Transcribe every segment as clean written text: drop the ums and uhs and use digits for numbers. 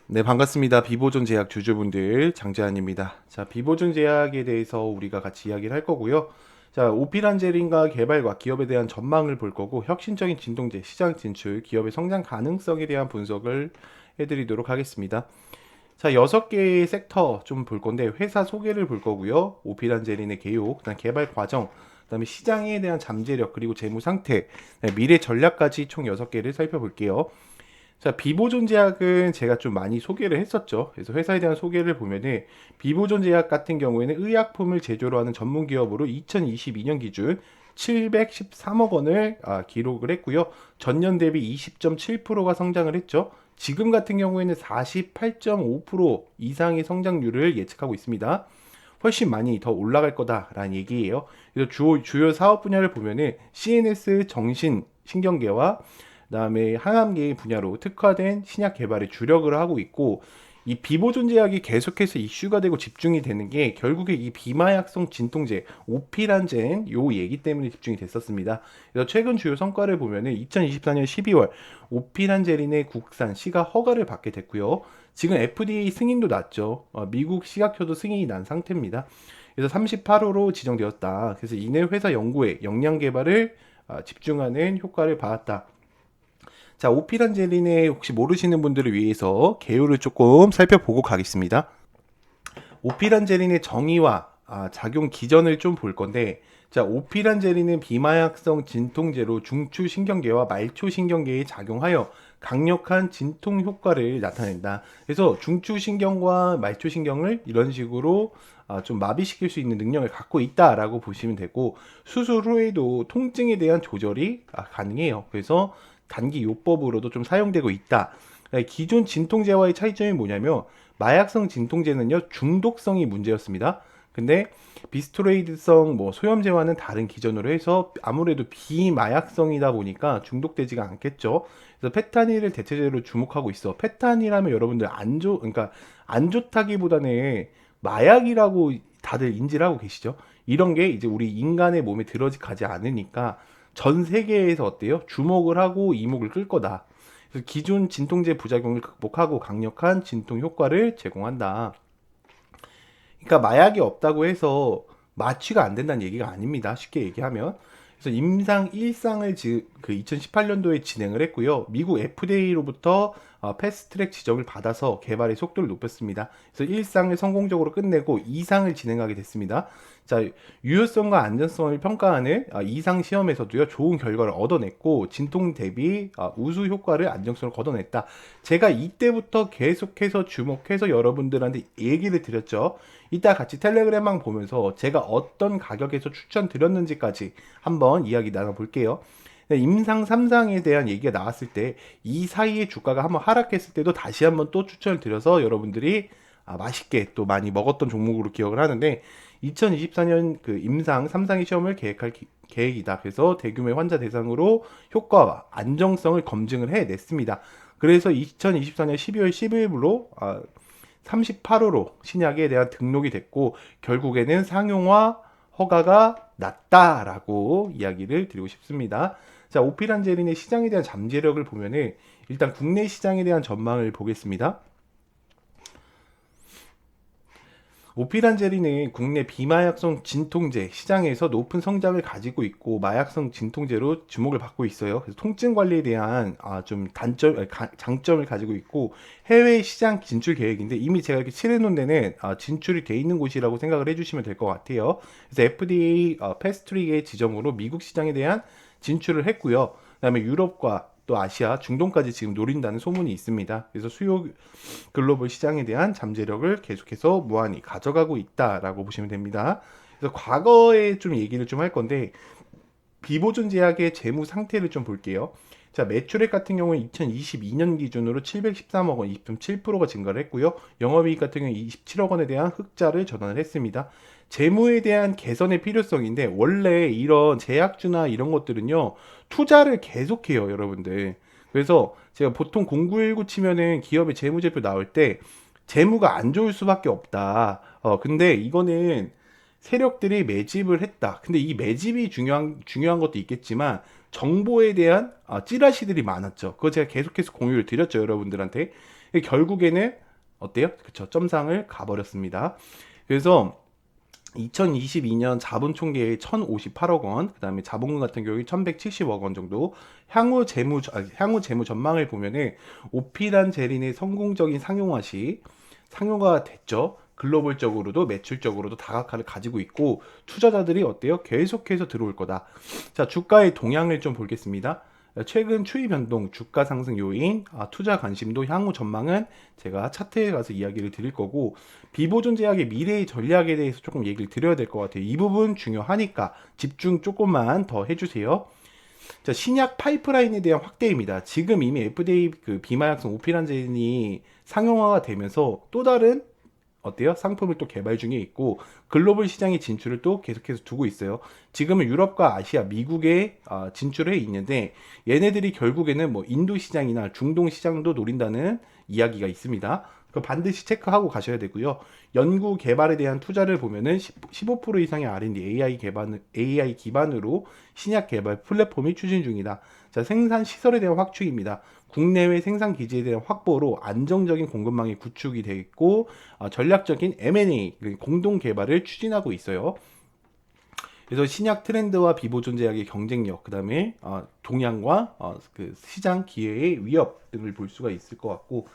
네, 반갑습니다. 비보존 제약 주주분들 장재환입니다. 자, 비보존 제약에 대해서 우리가 같이 이야기를 할 거고요. 자, 오피란제린과 개발과 기업에 대한 전망을 볼 거고, 혁신적인 진통제, 시장 진출, 기업의 성장 가능성에 대한 분석을 해드리도록 하겠습니다. 자, 6개의 섹터 좀 볼 건데, 회사 소개를 볼 거고요. 오피란제린의 개요, 그다음 개발 과정, 그다음에 시장에 대한 잠재력, 그리고 재무 상태, 미래 전략까지 총 6개를 살펴볼게요. 자, 비보존 제약은 제가 좀 많이 소개를 했었죠. 그래서 회사에 대한 소개를 보면은 비보존 제약 같은 경우에는 의약품을 제조로 하는 전문 기업으로 2022년 기준 713억 원을 기록을 했고요. 전년 대비 20.7%가 성장을 했죠. 지금 같은 경우에는 48.5% 이상의 성장률을 예측하고 있습니다. 훨씬 많이 더 올라갈 거다라는 얘기예요. 그래서 주요 사업 분야를 보면은 CNS 정신 신경계와 그다음에 항암계 분야로 특화된 신약 개발에 주력을 하고 있고, 이 비보존 제약이 계속해서 이슈가 되고 집중이 되는 게 결국에 이 비마약성 진통제 오피란젠 요 얘기 때문에 집중이 됐었습니다. 그래서 최근 주요 성과를 보면은 2024년 12월 오피란제린의 국산 시가 허가를 받게 됐고요. 지금 FDA 승인도 났죠. 미국 식약처도 승인이 난 상태입니다. 그래서 38호로 지정되었다. 그래서 이내 회사 연구에 역량 개발을 집중하는 효과를 받았다. 자, 오피란제린의 혹시 모르시는 분들을 위해서 개요를 조금 살펴보고 가겠습니다. 오피란제린의 정의와 작용 기전을 좀 볼 건데, 자, 오피란제린은 비마약성 진통제로 중추신경계와 말초신경계에 작용하여 강력한 진통 효과를 나타낸다. 그래서 중추신경과 말초신경을 이런 식으로 좀 마비시킬 수 있는 능력을 갖고 있다라고 보시면 되고, 수술 후에도 통증에 대한 조절이 가능해요. 그래서 단기 요법으로도 좀 사용되고 있다. 기존 진통제와의 차이점이 뭐냐면, 마약성 진통제는요 중독성이 문제였습니다. 근데 비스토레이드성 소염제와는 다른 기전으로 해서 아무래도 비마약성이다 보니까 중독되지가 않겠죠. 그래서 페타닐을 대체제로 주목하고 있어. 페타닐하면 여러분들 그러니까 안 좋다기보다는 마약이라고 다들 인지를 하고 계시죠. 이런 게 이제 우리 인간의 몸에 들어가지 않으니까 전 세계에서 어때요? 주목을 하고 이목을 끌 거다. 그래서 기존 진통제 부작용을 극복하고 강력한 진통 효과를 제공한다. 그러니까 마약이 없다고 해서 마취가 안 된다는 얘기가 아닙니다. 쉽게 얘기하면. 그래서 임상 1상을 그 2018년도에 진행을 했고요. 미국 FDA로부터 패스트트랙 지정을 받아서 개발의 속도를 높였습니다. 그래서 1상을 성공적으로 끝내고 2상을 진행하게 됐습니다. 자, 유효성과 안전성을 평가하는 2상 시험에서도요, 좋은 결과를 얻어냈고, 진통 대비 우수 효과를 안정성을 거둬냈다. 제가 이때부터 계속해서 주목해서 여러분들한테 얘기를 드렸죠. 이따 같이 텔레그램망 보면서 제가 어떤 가격에서 추천드렸는지까지 한번 이야기 나눠볼게요. 임상 3상에 대한 얘기가 나왔을 때 이 사이에 주가가 한번 하락했을 때도 다시 한번 또 추천을 드려서 여러분들이 맛있게 또 많이 먹었던 종목으로 기억을 하는데, 2024년 그 임상 3상의 시험을 계획할 계획이다. 그래서 대규모의 환자 대상으로 효과와 안정성을 검증을 해냈습니다. 그래서 2024년 12월 10일로 38호로 신약에 대한 등록이 됐고, 결국에는 상용화 허가가 났다라고 이야기를 드리고 싶습니다. 자, 오피란제린의 시장에 대한 잠재력을 보면은 일단 국내 시장에 대한 전망을 보겠습니다. 오피란제린은 국내 비마약성 진통제 시장에서 높은 성장을 가지고 있고 마약성 진통제로 주목을 받고 있어요. 그래서 통증 관리에 대한 좀 장점을 가지고 있고, 해외 시장 진출 계획인데 이미 제가 이렇게 칠해놓은 데는 진출이 돼 있는 곳이라고 생각을 해주시면 될 것 같아요. 그래서 FDA 패스트트랙의 지정으로 미국 시장에 대한 진출을 했고요. 그다음에 유럽과 또 아시아, 중동까지 지금 노린다는 소문이 있습니다. 그래서 수요 글로벌 시장에 대한 잠재력을 계속해서 무한히 가져가고 있다라고 보시면 됩니다. 그래서 과거에 좀 얘기를 좀 할 건데, 비보존 제약의 재무 상태를 좀 볼게요. 자, 매출액 같은 경우는 2022년 기준으로 713억 원, 2.7%가 증가를 했고요. 영업이익 같은 경우는 27억 원에 대한 흑자를 전환을 했습니다. 재무에 대한 개선의 필요성인데, 원래 이런 제약주나 이런 것들은요, 투자를 계속해요, 여러분들. 그래서 제가 보통 0919 치면은 기업의 재무제표 나올 때 재무가 안 좋을 수밖에 없다. 근데 이거는 세력들이 매집을 했다. 근데 이 매집이 중요한 것도 있겠지만, 정보에 대한 찌라시들이 많았죠. 그거 제가 계속해서 공유를 드렸죠, 여러분들한테. 결국에는 어때요? 그쵸? 점상을 가버렸습니다. 그래서 2022년 자본 총계의 1,058억 원, 그 다음에 자본금 같은 경우에 1,170억 원 정도, 향후 재무 전망을 보면은 오피란 제린의 성공적인 상용화 시 상용화가 됐죠. 글로벌적으로도 매출적으로도 다각화를 가지고 있고 투자자들이 어때요? 계속해서 들어올 거다. 자, 주가의 동향을 좀 보겠습니다. 최근 추이 변동, 주가 상승 요인, 투자 관심도, 향후 전망은 제가 차트에 가서 이야기를 드릴 거고, 비보존 제약의 미래의 전략에 대해서 조금 얘기를 드려야 될 것 같아요. 이 부분 중요하니까 집중 조금만 더 해주세요. 자, 신약 파이프라인에 대한 확대입니다. 지금 이미 FDA 그 비마약성 오피란제인이 상용화가 되면서 또 다른 어때요? 상품을 또 개발 중에 있고 글로벌 시장의 진출을 또 계속해서 두고 있어요. 지금은 유럽과 아시아, 미국에 진출해 있는데 얘네들이 결국에는 뭐 인도 시장이나 중동 시장도 노린다는 이야기가 있습니다. 그 반드시 체크하고 가셔야 되고요. 연구 개발에 대한 투자를 보면은 15% 이상의 R&D AI 기반으로 신약 개발 플랫폼이 추진 중이다. 자, 생산 시설에 대한 확충입니다. 국내외 생산 기지에 대한 확보로 안정적인 공급망이 구축이 되어 있고 전략적인 M&A 공동 개발을 추진하고 있어요. 그래서 신약 트렌드와 비보존 제약의 경쟁력, 그 다음에 동향과 그 시장 기회의 위협 등을 볼 수가 있을 것 같고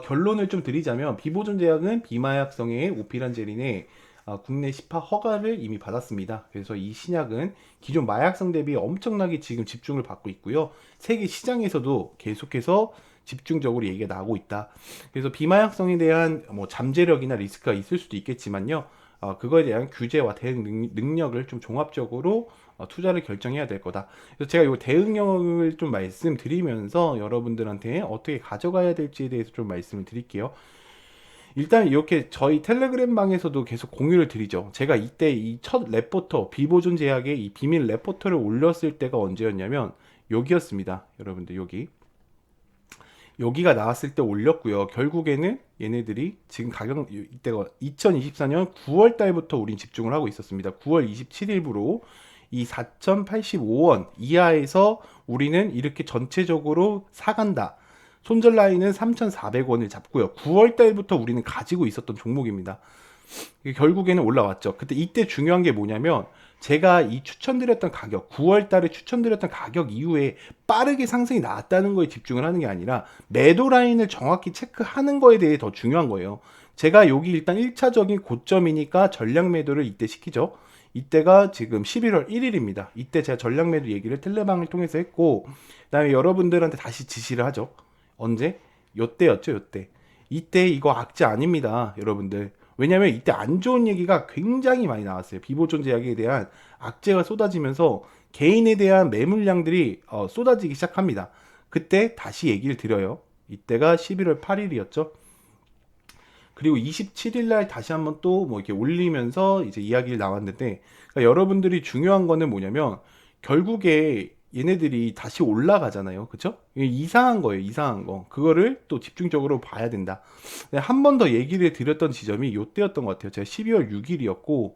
결론을 좀 드리자면 비보존 제약은 비마약성의 오피란제린의 국내 시파 허가를 이미 받았습니다. 그래서 이 신약은 기존 마약성 대비 엄청나게 지금 집중을 받고 있고요. 세계 시장에서도 계속해서 집중적으로 얘기가 나오고 있다. 그래서 비마약성에 대한 뭐 잠재력이나 리스크가 있을 수도 있겠지만요. 그거에 대한 규제와 대응 능력을 좀 종합적으로 투자를 결정해야 될 거다. 그래서 제가 이 대응력을 좀 말씀드리면서 여러분들한테 어떻게 가져가야 될지에 대해서 좀 말씀을 드릴게요. 일단 이렇게 저희 텔레그램 방에서도 계속 공유를 드리죠. 제가 이때 이 첫 레포터, 비보존 제약의 이 비밀 레포터를 올렸을 때가 언제였냐면 여기였습니다. 여러분들 여기가 나왔을 때 올렸고요. 결국에는 얘네들이 지금 가격 이때가 2024년 9월 달부터 우린 집중을 하고 있었습니다. 9월 27일부로 이 4,085원 이하에서 우리는 이렇게 전체적으로 사간다. 손절 라인은 3,400원을 잡고요. 9월 달부터 우리는 가지고 있었던 종목입니다. 결국에는 올라왔죠. 그때 이때 중요한 게 뭐냐면 제가 이 추천드렸던 가격, 9월 달에 추천드렸던 가격 이후에 빠르게 상승이 나왔다는 거에 집중을 하는 게 아니라 매도 라인을 정확히 체크하는 거에 대해 더 중요한 거예요. 제가 여기 일단 1차적인 고점이니까 전략 매도를 이때 시키죠. 이때가 지금 11월 1일입니다. 이때 제가 전략 매도 얘기를 텔레방을 통해서 했고, 그다음에 여러분들한테 다시 지시를 하죠. 언제? 요때였죠, 요때. 이때 이거 악재 아닙니다, 여러분들. 왜냐면 이때 안 좋은 얘기가 굉장히 많이 나왔어요. 비보존 제약에 대한 악재가 쏟아지면서 개인에 대한 매물량들이 쏟아지기 시작합니다. 그때 다시 얘기를 드려요. 이때가 11월 8일이었죠. 그리고 27일 날 다시 한번 또 뭐 이렇게 올리면서 이제 이야기를 나왔는데, 그러니까 여러분들이 중요한 거는 뭐냐면 결국에 얘네들이 다시 올라가잖아요. 그쵸? 이게 이상한 거예요. 이상한 거. 그거를 또 집중적으로 봐야 된다. 한 번 더 얘기를 드렸던 지점이 요때였던 것 같아요. 제가 12월 6일이었고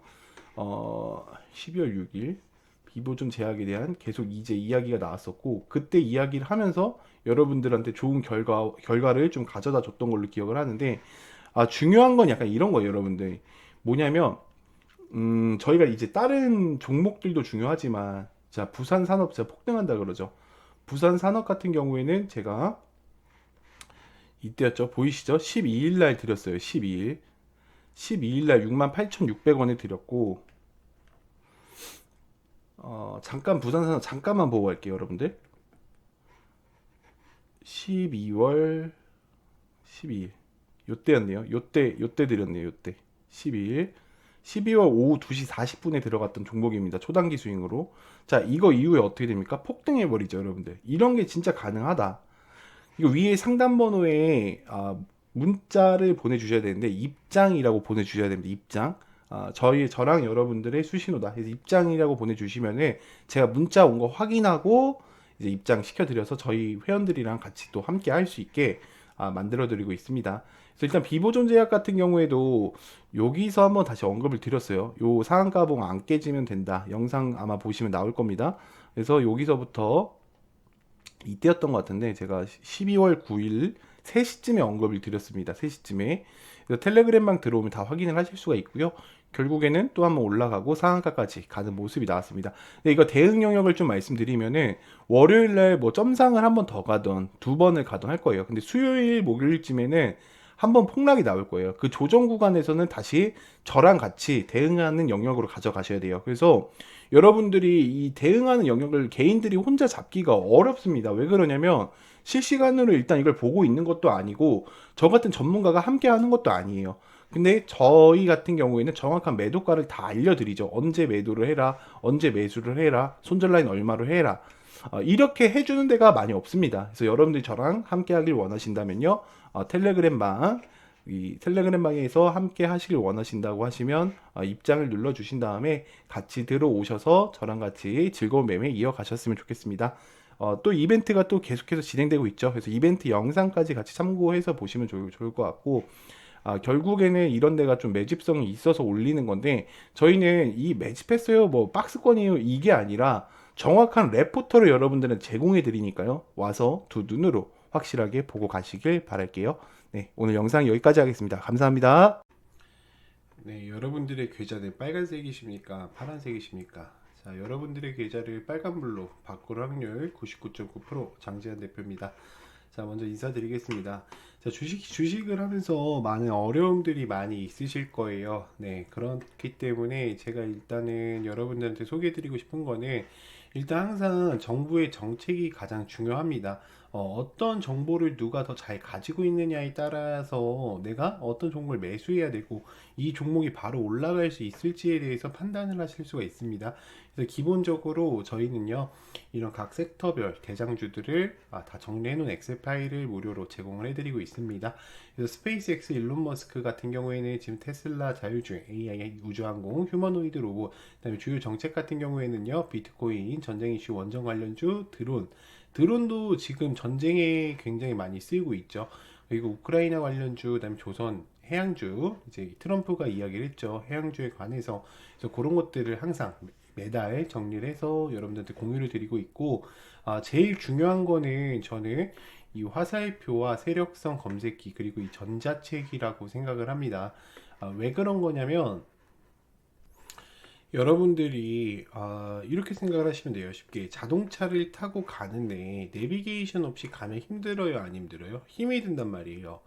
12월 6일 비보존 제약에 대한 계속 이제 이야기가 나왔었고, 그때 이야기를 하면서 여러분들한테 좋은 결과를 좀 가져다 줬던 걸로 기억을 하는데, 중요한 건 약간 이런 거예요, 여러분들. 뭐냐면 저희가 이제 다른 종목들도 중요하지만, 자, 부산 산업 제가 폭등한다 그러죠. 부산 산업 같은 경우에는 제가 이때였죠. 보이시죠? 12일 날 드렸어요. 12일. 12일 날 68,600원에 드렸고, 잠깐 부산 산업 잠깐만 보고 갈게요, 여러분들. 12월 12일. 요때였네요. 요때 드렸네요. 요때. 12일. 12월 오후 2시 40분에 들어갔던 종목입니다. 초단기 스윙으로. 자, 이거 이후에 어떻게 됩니까? 폭등해버리죠, 여러분들. 이런 게 진짜 가능하다. 이거 위에 상담 번호에 문자를 보내주셔야 되는데, 입장이라고 보내주셔야 됩니다. 입장. 저랑 여러분들의 수신호다. 그래서 입장이라고 보내주시면은 제가 문자 온 거 확인하고 이제 입장 시켜드려서 저희 회원들이랑 같이 또 함께 할 수 있게 만들어드리고 있습니다. 그래서 일단 비보존 제약 같은 경우에도 여기서 한번 다시 언급을 드렸어요. 요 상한가봉 안 깨지면 된다. 영상 아마 보시면 나올 겁니다. 그래서 여기서부터 이때였던 것 같은데 제가 12월 9일 3시쯤에 언급을 드렸습니다. 3시쯤에. 그래서 텔레그램방 들어오면 다 확인을 하실 수가 있고요. 결국에는 또 한번 올라가고 상한가까지 가는 모습이 나왔습니다. 근데 이거 대응 영역을 좀 말씀드리면은 월요일날 뭐 점상을 한 번 더 가던 2번을 가던 할 거예요. 근데 수요일 목요일쯤에는 한번 폭락이 나올 거예요. 그 조정 구간에서는 다시 저랑 같이 대응하는 영역으로 가져가셔야 돼요. 그래서 여러분들이 이 대응하는 영역을 개인들이 혼자 잡기가 어렵습니다. 왜 그러냐면 실시간으로 일단 이걸 보고 있는 것도 아니고 저 같은 전문가가 함께 하는 것도 아니에요. 근데 저희 같은 경우에는 정확한 매도가를 다 알려드리죠. 언제 매도를 해라, 언제 매수를 해라, 손절라인 얼마로 해라. 이렇게 해주는 데가 많이 없습니다. 그래서 여러분들이 저랑 함께 하길 원하신다면요. 텔레그램방, 이 텔레그램방에서 함께 하시길 원하신다고 하시면 입장을 눌러 주신 다음에 같이 들어오셔서 저랑 같이 즐거운 매매 이어가셨으면 좋겠습니다. 또 이벤트가 또 계속해서 진행되고 있죠. 그래서 이벤트 영상까지 같이 참고해서 보시면 좋을 것 같고, 결국에는 이런 데가 좀 매집성이 있어서 올리는 건데, 저희는 이 매집했어요, 뭐 박스권이에요, 이게 아니라 정확한 레포터를 여러분들은 제공해 드리니까요. 와서 두 눈으로 확실하게 보고 가시길 바랄게요. 네, 오늘 영상 여기까지 하겠습니다. 감사합니다. 네, 여러분들의 계좌는 빨간색이십니까? 파란색이십니까? 자, 여러분들의 계좌를 빨간불로 바꿀 확률 99.9% 장재환 대표입니다. 자, 먼저 인사드리겠습니다. 자, 주식을 하면서 많은 어려움들이 많이 있으실 거예요. 네, 그렇기 때문에 제가 일단은 여러분들한테 소개해드리고 싶은 거는 일단 항상 정부의 정책이 가장 중요합니다. 어떤 정보를 누가 더 잘 가지고 있느냐에 따라서 내가 어떤 종목을 매수해야 되고 이 종목이 바로 올라갈 수 있을지에 대해서 판단을 하실 수가 있습니다. 그래서 기본적으로 저희는요, 이런 각 섹터별 대장주들을 다 정리해 놓은 엑셀 파일을 무료로 제공을 해드리고 있습니다. 그래서 스페이스X, 일론 머스크 같은 경우에는 지금 테슬라, 자율주행, AI, 우주항공, 휴머노이드 로봇, 그다음에 주요 정책 같은 경우에는요, 비트코인, 전쟁 이슈, 원전 관련주, 드론도 지금 전쟁에 굉장히 많이 쓰이고 있죠. 그리고 우크라이나 관련주, 그다음에 조선 해양주, 이제 트럼프가 이야기를 했죠. 해양주에 관해서. 그래서 그런 것들을 항상 매달 정리를 해서 여러분들한테 공유를 드리고 있고, 제일 중요한 거는 저는 이 화살표와 세력성 검색기 그리고 이 전자책이라고 생각을 합니다. 왜 그런 거냐면 여러분들이 이렇게 생각을 하시면 돼요. 쉽게 자동차를 타고 가는데 내비게이션 없이 가면 힘들어요, 안 힘들어요? 힘이 든단 말이에요.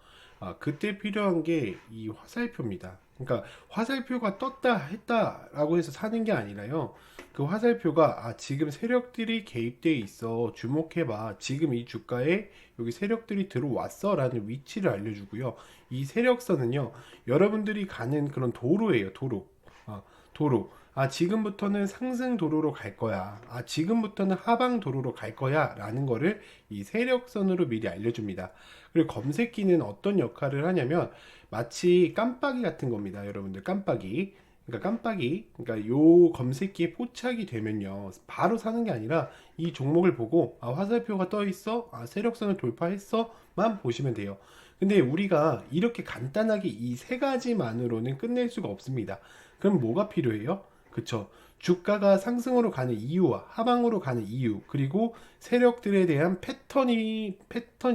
그때 필요한 게 이 화살표입니다. 그러니까 화살표가 떴다 했다 라고 해서 사는 게 아니라요, 그 화살표가 지금 세력들이 개입되어 있어, 주목해봐, 지금 이 주가에 여기 세력들이 들어왔어 라는 위치를 알려주고요. 이 세력선은요, 여러분들이 가는 그런 도로예요. 도로. 지금부터는 상승 도로로 갈 거야. 지금부터는 하방 도로로 갈 거야. 라는 거를 이 세력선으로 미리 알려줍니다. 그리고 검색기는 어떤 역할을 하냐면 마치 깜빡이 같은 겁니다. 여러분들, 깜빡이. 그러니까 요 검색기에 포착이 되면요, 바로 사는 게 아니라 이 종목을 보고 화살표가 떠 있어, 세력선을 돌파했어만 보시면 돼요. 근데 우리가 이렇게 간단하게 이 세 가지만으로는 끝낼 수가 없습니다. 그럼 뭐가 필요해요? 그쵸? 주가가 상승으로 가는 이유와 하방으로 가는 이유, 그리고 세력들에 대한 패턴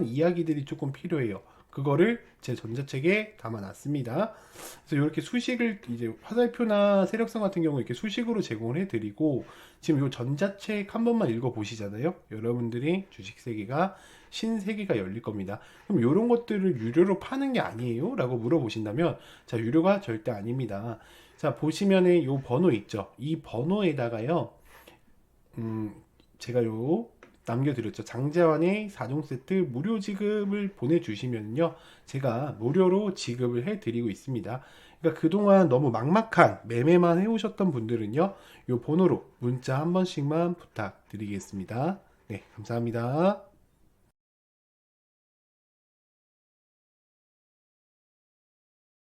이야기들이 조금 필요해요. 그거를 제 전자책에 담아놨습니다. 그래서 이렇게 수식을, 이제 화살표나 세력성 같은 경우 이렇게 수식으로 제공을 해드리고, 지금 이 전자책 한 번만 읽어보시잖아요. 여러분들이 주식 세계가 신세계가 열릴 겁니다. 그럼 이런 것들을 유료로 파는 게 아니에요? 라고 물어보신다면, 자, 유료가 절대 아닙니다. 자, 보시면은 요 번호 있죠. 이 번호에다가요, 제가 남겨드렸죠. 장재환의 4종 세트 무료 지급을 보내주시면요, 제가 무료로 지급을 해드리고 있습니다. 그러니까 그동안 너무 막막한 매매만 해오셨던 분들은요, 요 번호로 문자 한 번씩만 부탁드리겠습니다. 네, 감사합니다.